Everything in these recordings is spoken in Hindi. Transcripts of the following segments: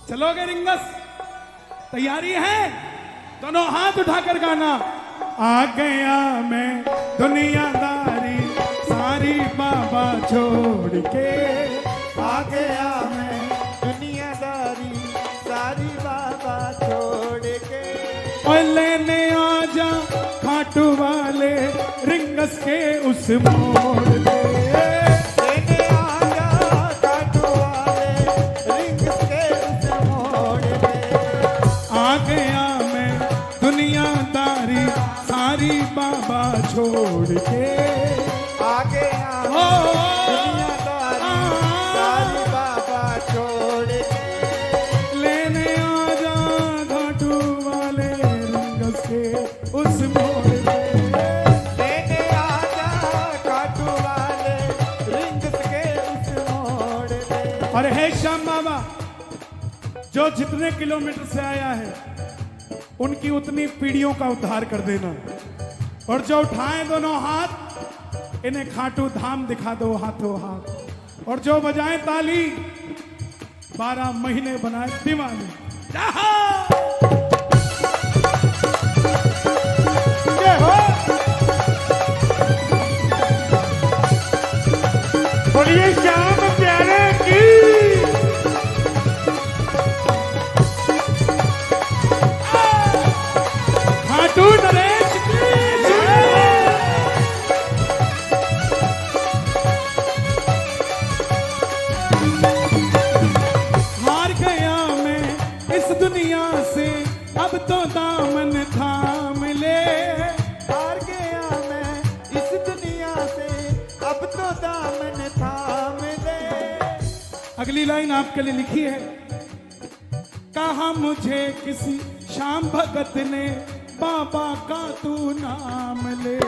चलोगे रिंगस? तैयारी है? दोनों हाथ उठाकर गाना। आ गया मैं दुनियादारी सारी बाबा छोड़ के, आ गया मैं दुनियादारी सारी बाबा छोड़ के। और लेने आजा खाटू वाले रिंगस के उस मोड़ पे। लेने आजा खाटू वाले रिंगस के उस मोड़ पे। आ गया मैं दुनियादारी सारी बाबा छोड़ के। आ गया दुनियादारी सारी बाबा छोड़ के। लेने आजा घाटू वाले रिंगस के उस मोड़ पे। लेने आजा खाटू वाले रिंगस के उस मोड़ पे। और हे श्याम बाबा, जो जितने किलोमीटर से आया है उनकी उतनी पीढ़ियों का उद्धार कर देना। और जो उठाए दोनों हाथ, इन्हें खाटू धाम दिखा दो हाथों हाथ। और जो बजाए ताली, 12 महीने बनाए दीवानी। जय हो। बोलिए श्याम प्यारे की। खाटू नरेश की जय। हार गया मैं इस दुनिया से, अब तो दामन थाम ले। हार गया मैं इस दुनिया से, अब तो दामन थाम ले। अगली लाइन आपके लिए लिखी है। कहा मुझे किसी श्याम भगत ने, बाबा का तू नाम ले।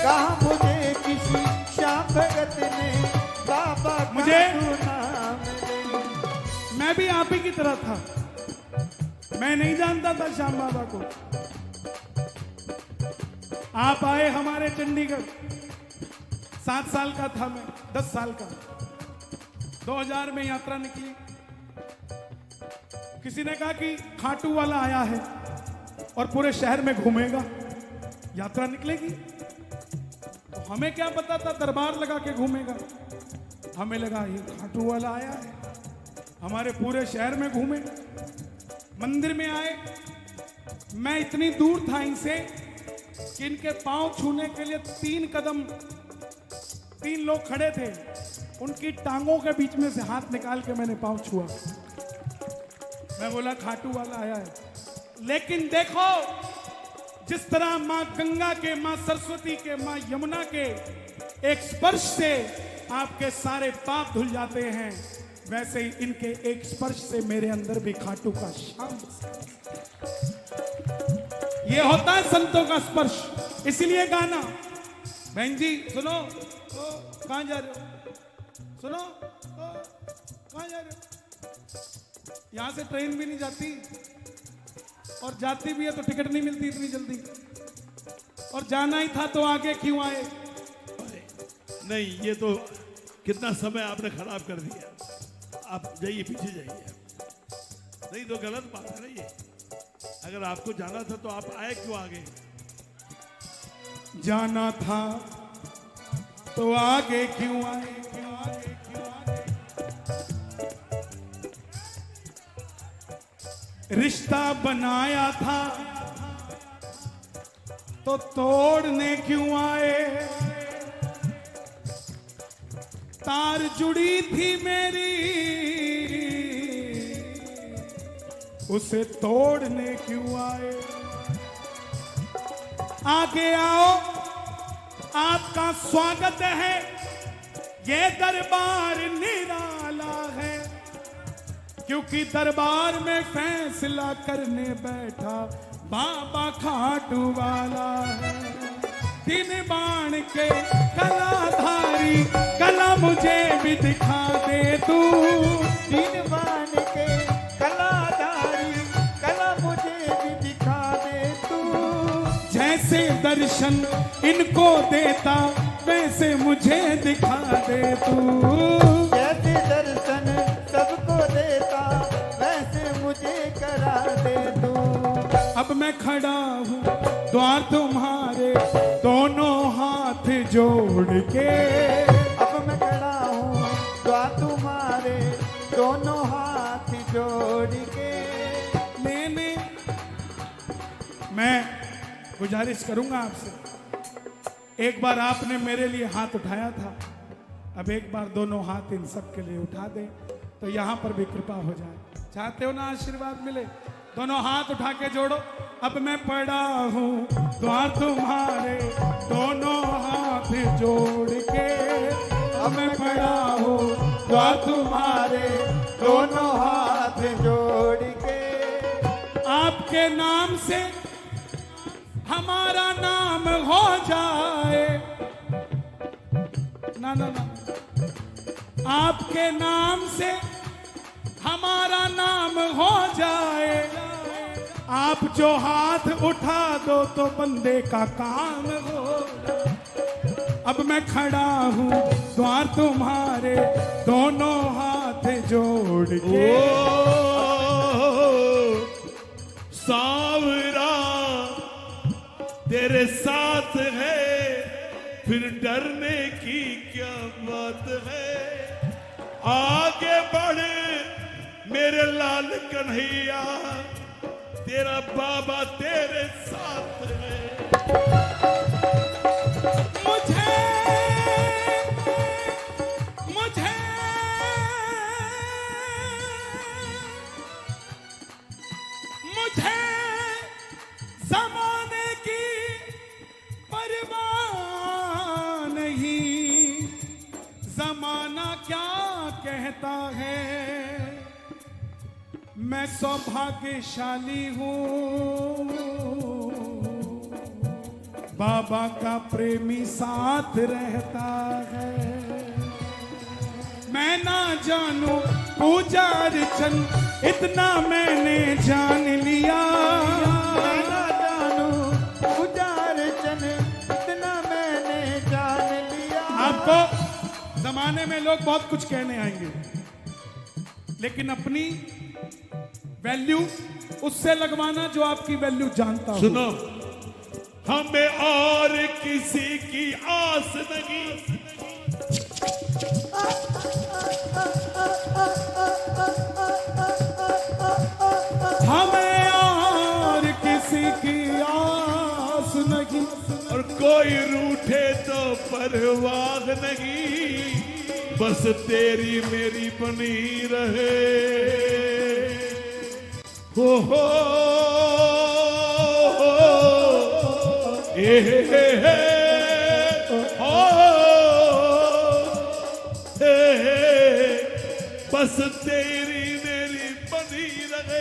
कहा मुझे किसी श्याम भगत ने, बाबा का मुझे- तू नाम ले। मैं भी आप ही की तरह था। मैं नहीं जानता था श्याम बाबा को। आप आए हमारे चंडीगढ़, 7 साल का था मैं, 10 साल का। 2000 में यात्रा निकली। किसी ने कहा कि खाटू वाला आया है और पूरे शहर में घूमेगा, यात्रा निकलेगी। तो हमें क्या पता था दरबार लगा के घूमेगा। हमें लगा ये खाटू वाला आया है, हमारे पूरे शहर में घूमे। मंदिर में आए, मैं इतनी दूर था इनसे कि इनके पांव छूने के लिए 3 कदम 3 लोग खड़े थे। उनकी टांगों के बीच में से हाथ निकाल के मैंने पांव छुआ। मैं बोला खाटू वाला आया है। लेकिन देखो, जिस तरह मां गंगा के, मां सरस्वती के, मां यमुना के एक स्पर्श से आपके सारे पाप धुल जाते हैं, वैसे ही इनके एक स्पर्श से मेरे अंदर भी खाटू का शाम। ये होता है संतों का स्पर्श। इसीलिए गाना। बहन जी सुनो, कहां जा रहे हो? सुनो, कहां जा रहे हो? यहां से ट्रेन भी नहीं जाती, और जाती भी है तो टिकट नहीं मिलती इतनी जल्दी। और जाना ही था तो आगे क्यों आए? नहीं, ये तो कितना समय आपने खराब कर दिया। आप जाइए, पीछे जाइए। नहीं तो गलत बात है ना ये। अगर आपको जाना था तो आप आए क्यों आगे? जाना था तो आगे क्यों आए? क्यों आगे? क्यों आगे? रिश्ता बनाया था तो तोड़ने क्यों आए? तार जुड़ी थी मेरी, उसे तोड़ने क्यों आए? आगे आओ, आपका स्वागत है। ये दरबार निराला है, क्योंकि दरबार में फैसला करने बैठा बाबा खाटू वाला है। 3 बाण के कलाधारी, कला मुझे भी दिखा दे तू। 3 बाण के कलाधारी, कला मुझे भी दिखा दे तू। जैसे दर्शन इनको देता, वैसे मुझे दिखा दे तू। जैसे दर्शन सबको देता, वैसे द्वार तुम्हारे दोनों हाथ जोड़ के। अब मैं खड़ा हूँ द्वार तुम्हारे दोनों हाथ जोड़ के। मैं गुजारिश करूंगा आपसे, एक बार आपने मेरे लिए हाथ उठाया था, अब एक बार दोनों हाथ इन सब के लिए उठा दे तो यहां पर भी कृपा हो जाए। चाहते हो ना आशीर्वाद मिले? दोनों हाथ उठा के जोड़ो। अब मैं पड़ा हूं द्वार तुम्हारे दोनों हाथ जोड़ के। अब मैं पड़ा हूं द्वार तुम्हारे दोनों हाथ जोड़ के। आपके नाम से हमारा नाम हो जाए। ना ना ना, आपके नाम से हमारा नाम हो जाए। आप जो हाथ उठा दो तो बंदे का काम हो। अब मैं खड़ा हूं द्वार तुम्हारे दोनों हाथ जोड़ के। सांवरा तेरे साथ है, फिर डरने की क्या बात है। आगे बढ़ मेरे लाल कन्हैया, तेरा बाबा तेरे साथ है। मुझे मुझे मुझे जमाने की परवाह नहीं, जमाना क्या कहता है। मैं सौभाग्यशाली हूँ, बाबा का प्रेमी साथ रहता है। मैं ना जानू पूजा अर्चन, इतना मैंने जान लिया। मैं ना जानू पूजा अर्चन, इतना मैंने जान लिया। आपको जमाने में लोग बहुत कुछ कहने आएंगे, लेकिन अपनी वैल्यू उससे लगवाना जो आपकी वैल्यू जानता हो। सुनो, हमें और किसी की आस नहीं। हमें और किसी की आस नहीं, और कोई रूठे तो परवाह नहीं, बस तेरी मेरी बनी रहे। हो हे बस तेरी मेरी बनी रहे,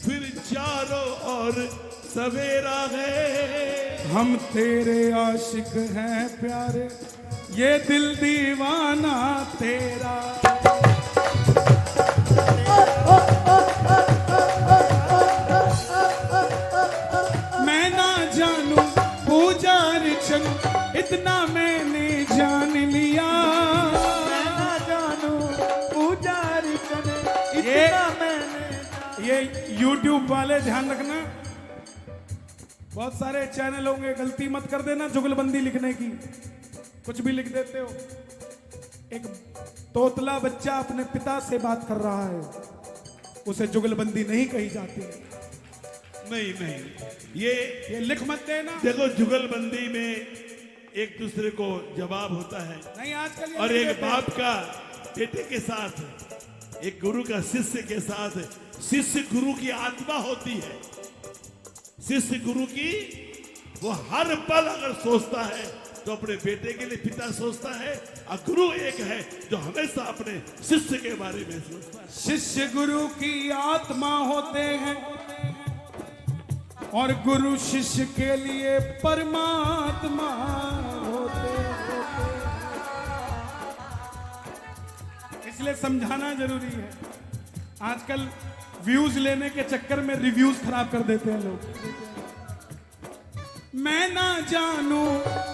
फिर चारों ओर सवेरा है। हम तेरे आशिक हैं प्यारे, ये दिल दीवाना तेरा। मैं ना जानू पूजा अर्चन, इतना मैंने जान लिया। मैं ना जानू पूजा अर्चन, इतना मैंने। ये YouTube वाले ध्यान रखना, बहुत सारे चैनल होंगे, गलती मत कर देना जुगलबंदी लिखने की, कुछ भी लिख देते हो। एक तोतला बच्चा अपने पिता से बात कर रहा है, उसे जुगलबंदी नहीं कही जाती। नहीं, ये लिख मत देना। देखो, जुगलबंदी में एक दूसरे को जवाब होता है। नहीं, आजकल ये और नहीं एक देते। बाप का बेटे के साथ, एक गुरु का शिष्य के साथ, शिष्य गुरु की आत्मा होती है। शिष्य गुरु की, वो हर पल अगर सोचता है तो अपने बेटे के लिए पिता सोचता है, और गुरु एक है जो हमेशा अपने शिष्य के बारे में सोचता है। शिष्य गुरु की आत्मा होते हैं और गुरु शिष्य के लिए परमात्मा होते हैं। इसलिए समझाना जरूरी है। आजकल व्यूज लेने के चक्कर में रिव्यूज खराब कर देते हैं लोग। मैं ना जानू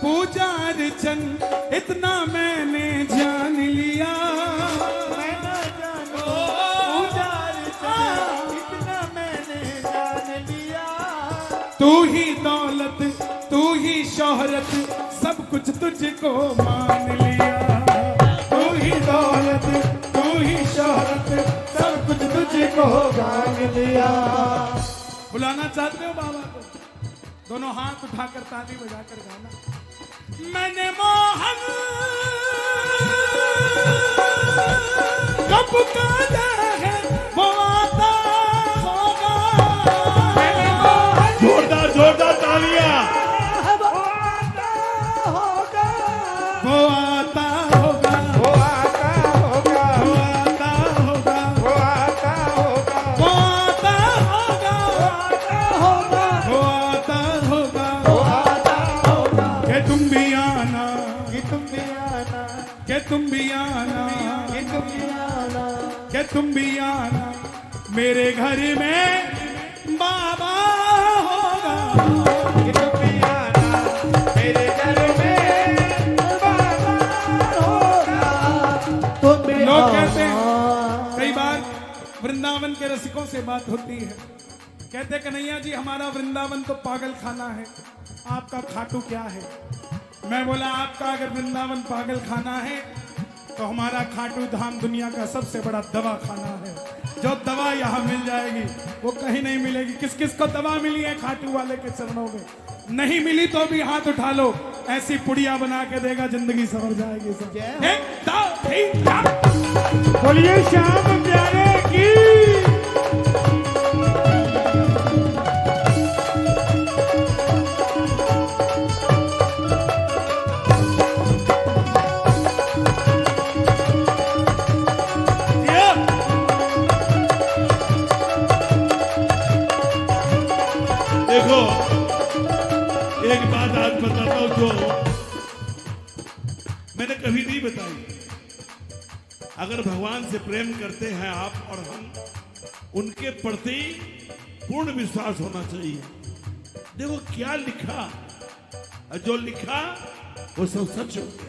पूजा अर्चन, इतना मैंने जान लिया। मैं ना जानू पूजा अर्चन, इतना मैंने जान लिया। तू ही दौलत ही शोहरत सब कुछ तुझको मान लिया, तू ही दौलत तू ही शोहरत सब कुछ तुझको जान लिया। बुलाना चाहते हो बाबा को? दोनों हाथ उठाकर ताली बजाकर गाना। मैंने मोहन कब कादा है वो आता होगा, मैंने मोहन जोरदार जोरदार तालियां। वो आता होगा वो आता होगा वो आता होगा वो आता होगा वो आता होगा वो आता होगा वो आता होगा वो आता होगा। कि तुम भी आना कि तुम भी आना कि तुम भी आना कि तुम भी आना कि तुम भी आना मेरे घर में बाबा होगा। कि तुम भी आना मेरे घर में बाबा होगा। तुम भी लोग कहते हैं, आना। कई बार वृंदावन के रसिकों से बात होती है, कहते कन्हैया जी हमारा वृंदावन तो पागल खाना है, आपका खाटू क्या है? मैं बोला आपका अगर वृंदावन पागल खाना है तो हमारा खाटू धाम दुनिया का सबसे बड़ा दवा खाना है। जो दवा यहाँ मिल जाएगी वो कहीं नहीं मिलेगी। किस किस को दवा मिली है खाटू वाले के चरणों में? नहीं मिली तो भी हाथ उठा लो, ऐसी पुड़िया बना के देगा, जिंदगी संवर जाएगी सब। जय हो। 1 2 3 4 बोलिए श्याम प्यारे की। देखो एक बात आज बताता हूं जो मैंने कभी नहीं बताई। अगर भगवान से प्रेम करते हैं आप और हम, उनके प्रति पूर्ण विश्वास होना चाहिए। देखो क्या लिखा, और जो लिखा वो सब सच हो गया।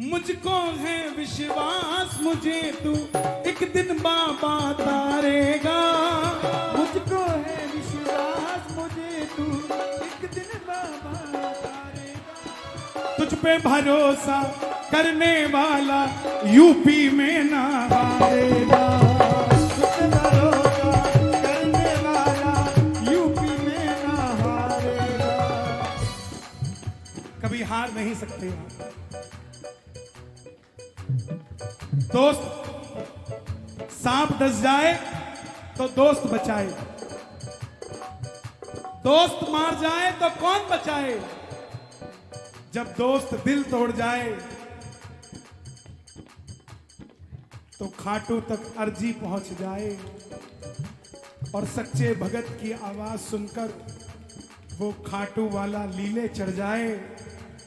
मुझको है विश्वास मुझे तू एक दिन बाबा तारेगा, मुझको है विश्वास मुझे तू एक दिन बाबा तारेगा। तुझ पे भरोसा करने वाला यूपी में ना हारेगा। तुझ पे भरोसा करने वाला यूपी में ना हारेगा। कभी हार नहीं सकते आप। दोस्त सांप डस जाए तो दोस्त बचाए, दोस्त मार जाए तो कौन बचाए? जब दोस्त दिल तोड़ जाए तो खाटू तक अर्जी पहुंच जाए, और सच्चे भगत की आवाज सुनकर वो खाटू वाला लीले चढ़ जाए,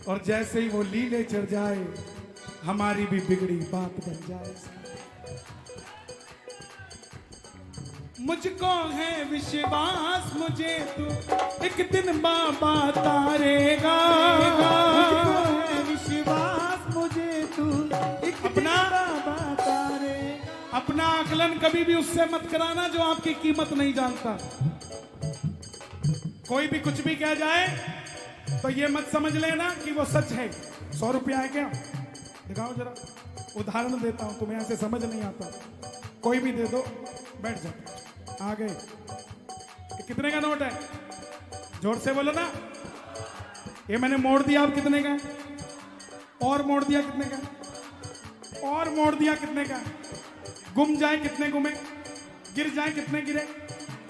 और जैसे ही वो लीले चढ़ जाए हमारी भी बिगड़ी बात बन जाए। मुझको है विश्वास मुझे तू एक दिन बाबा तारेगा, मुझको है विश्वास मुझे तू एक दिन बाबा तारेगा। अपना आकलन कभी भी उससे मत कराना जो आपकी कीमत नहीं जानता। कोई भी कुछ भी कह जाए तो ये मत समझ लेना कि वो सच है। 100 रुपया है क्या? दिखाओ जरा, उदाहरण देता हूं, तुम्हें ऐसे समझ नहीं आता। कोई भी दे दो, बैठ जाओ। आ गए। ये कितने का नोट है? जोर से बोलो ना। ये मैंने मोड़ दिया, अब कितने का है? और मोड़ दिया, कितने का? और मोड़ दिया, कितने का? गुम जाए कितने गुमे? गिर जाए कितने गिरे?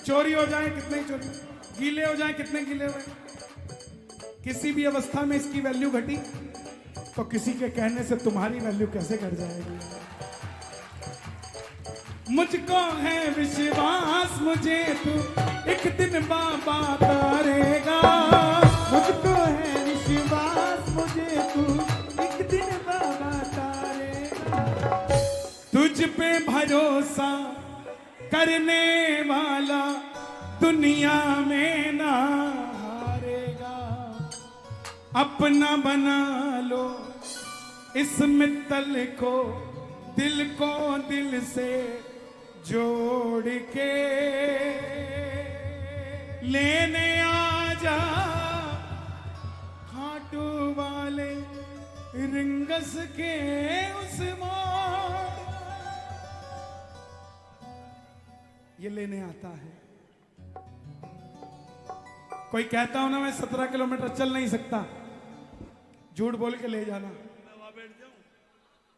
चोरी हो जाए कितने चोरी? गीले हो जाए कितने गीले हुए? किसी भी अवस्था में इसकी वैल्यू घटी तो किसी के कहने से तुम्हारी वैल्यू कैसे घट जाएगी? मुझको है विश्वास मुझे तू एक दिन बाबा तारेगा, मुझको है विश्वास मुझे तू एक दिन बाबा तारेगा। तुझ पे भरोसा करने वाला दुनिया में ना हारेगा। अपना बना लो इस मित्तल को, दिल को दिल से जोड़ के लेने आ जा खाटू वाले रिंगस के उस मोड़। ये लेने आता है। कोई कहता हो ना मैं 17 किलोमीटर चल नहीं सकता, झूठ बोल के ले जाना। मैं वहां बैठ जाऊं?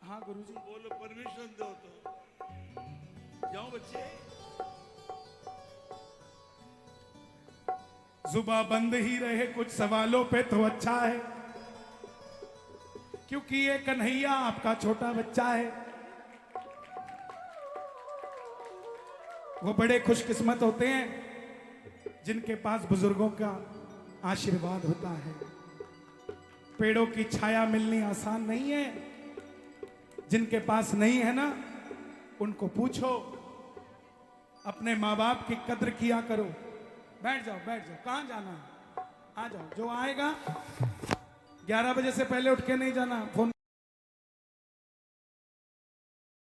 हाँ गुरुजी। बोलो परमिशन दो तो जाऊं बच्चे। जुबा बंद ही रहे कुछ सवालों पे तो अच्छा है, क्योंकि ये कन्हैया आपका छोटा बच्चा है। वो बड़े खुशकिस्मत होते हैं जिनके पास बुजुर्गों का आशीर्वाद होता है। पेड़ों की छाया मिलनी आसान नहीं है। जिनके पास नहीं है ना, उनको पूछो, अपने माँ बाप की कद्र किया करो। बैठ जाओ बैठ जाओ, कहाँ जाना है? आ जाओ, जो आएगा 11 बजे से पहले उठ के नहीं जाना। फोन